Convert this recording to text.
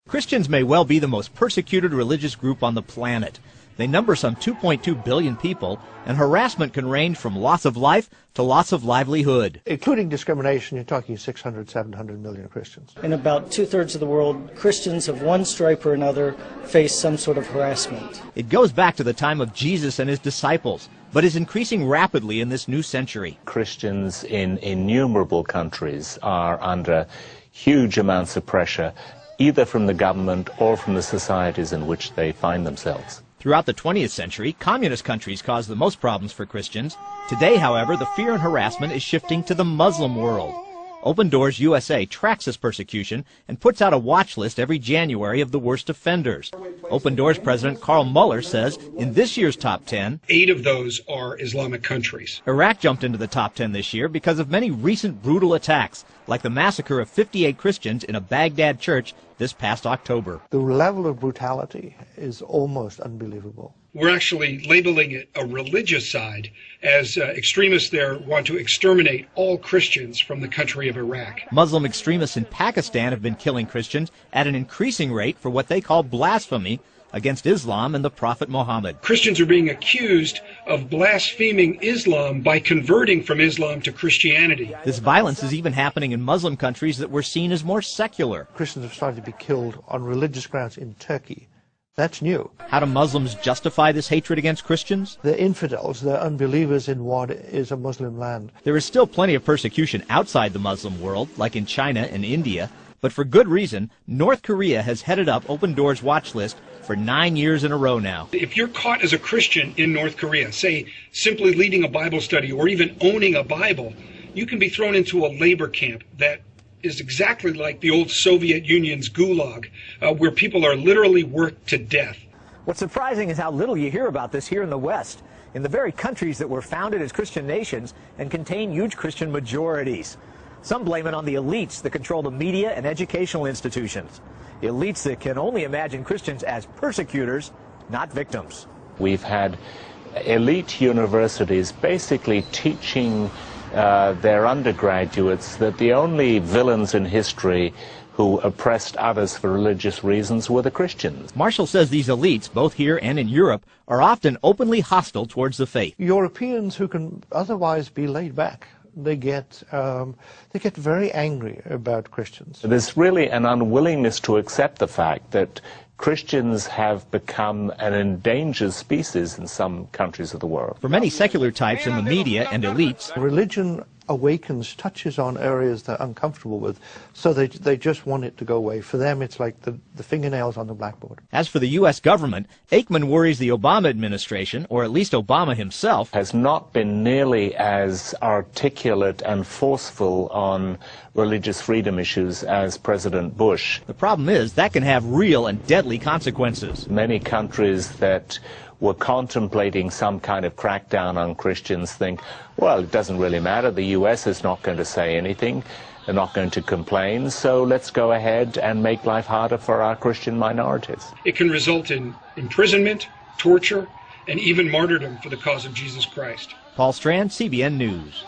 Christians may well be the most persecuted religious group on the planet. They number some 2.2 billion people, and harassment can range from loss of life to loss of livelihood. Including discrimination, you're talking 600, 700 million Christians. In about two-thirds of the world, Christians of one stripe or another face some sort of harassment. It goes back to the time of Jesus and his disciples, but is increasing rapidly in this new century. Christians in innumerable countries are under huge amounts of pressure, either from the government or from the societies in which they find themselves. Throughout the 20th century, communist countries caused the most problems for Christians. Today, however, the fear and harassment is shifting to the Muslim world. Open Doors USA tracks this persecution and puts out a watch list every January of the worst offenders. Open Doors President Carl Muller says in this year's top 10, 8 of those are Islamic countries. Iraq jumped into the top 10 this year because of many recent brutal attacks, like the massacre of 58 Christians in a Baghdad church this past October. The level of brutality is almost unbelievable. We're actually labeling it a religious side, as extremists there want to exterminate all Christians from the country of Iraq. Muslim extremists in Pakistan have been killing Christians at an increasing rate for what they call blasphemy against Islam and the Prophet Muhammad. Christians are being accused of blaspheming Islam by converting from Islam to Christianity. This violence is even happening in Muslim countries that were seen as more secular. Christians have started to be killed on religious grounds in Turkey. That's new. How do Muslims justify this hatred against Christians? They're infidels, they're unbelievers in what is a Muslim land. There is still plenty of persecution outside the Muslim world, like in China and India, but for good reason. North Korea has headed up Open Doors' watch list for 9 years in a row now. If you're caught as a Christian in North Korea, say simply leading a Bible study or even owning a Bible, you can be thrown into a labor camp that is exactly like the old Soviet Union's gulag, where people are literally worked to death. What's surprising is how little you hear about this here in the West, in the very countries that were founded as Christian nations and contain huge Christian majorities. Some blame it on the elites that control the media and educational institutions. Elites that can only imagine Christians as persecutors, not victims. We've had elite universities basically teaching their undergraduates that the only villains in history who oppressed others for religious reasons were the Christians. Marshall says these elites, both here and in Europe, are often openly hostile towards the faith. Europeans who can otherwise be laid back, they get very angry about Christians. There's really an unwillingness to accept the fact that Christians have become an endangered species in some countries of the world. For many secular types in the media and elites, religion awakens, touches on areas they're uncomfortable with, so they just want it to go away. For them, it's like the fingernails on the blackboard. As for the U.S. government, Aikman worries the Obama administration, or at least Obama himself, has not been nearly as articulate and forceful on religious freedom issues as President Bush. The problem is that can have real and deadly consequences. Many countries that were contemplating some kind of crackdown on Christians think, well, it doesn't really matter. The U.S. is not going to say anything. They're not going to complain. So let's go ahead and make life harder for our Christian minorities. It can result in imprisonment, torture, and even martyrdom for the cause of Jesus Christ. Paul Strand, CBN News.